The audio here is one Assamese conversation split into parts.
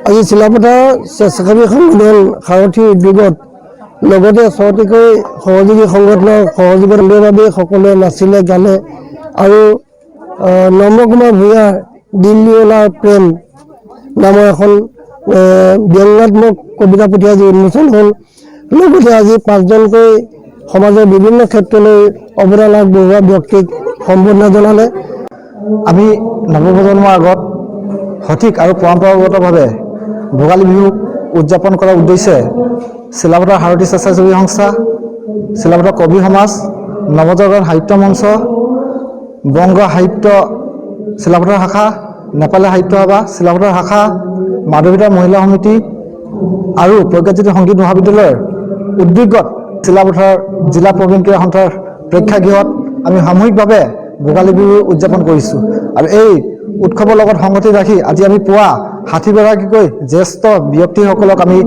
আজি চিলাপথাৰ স্বেচ্ছাসেৱী সংগঠন সাৰথী উদ্যোগত লগতে চহতীকৈ সহযোগী সংগঠনৰ সহযোগৰ বাবে সকলোৱে নাচিলে গানে আৰু নম্ৰ কুমাৰ ভূঞাৰ দিল্লীৱালাৰ প্ৰেম নামৰ এখন ব্যংগাত্মক কবিতা পুথি আজি উন্মোচন হ'ল। লগতে আজি 5জনকৈ সমাজৰ বিভিন্ন ক্ষেত্ৰলৈ অৱদান আগবঢ়োৱা ব্যক্তিক সম্বৰ্ধনা জনালে। আমি নৱপ্ৰজন্মৰ আগত সঠিক আৰু পৰম্পৰাগতভাৱে ভোগালী বিহু উদযাপন কৰাৰ উদ্দেশ্যে চিলাপথাৰ সাৰথী স্বেচ্ছাসেৱী সংস্থা, চিলাপথাৰ কবি সমাজ, নৱজাগৰণ সাহিত্য মঞ্চ, বংগ সাহিত্য চিলাপথাৰ শাখা, নেপালী সাহিত্য সভা চিলাপথাৰ শাখা, মাধৱীতাৰ মহিলা সমিতি আৰু প্ৰজ্ঞাজ্যোতি সংগীত মহাবিদ্যালয়ৰ উদ্যোগত চিলাপথাৰ জিলা প্ৰবীণ ক্ৰীড়া সন্থাৰ প্ৰেক্ষাগৃহত আমি সামূহিকভাৱে ভোগালী বিহু উদযাপন কৰিছোঁ। আৰু এই উৎসৱৰ লগত সংগতি ৰাখি আজি আমি পুৱা 60গৰাকীকৈ জ্যেষ্ঠ ব্যক্তিসকলক আমি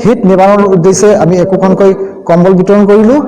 শীত নিবাৰণৰ উদ্দেশ্যে আমি একোখনকৈ কম্বল বিতৰণ কৰিলোঁ।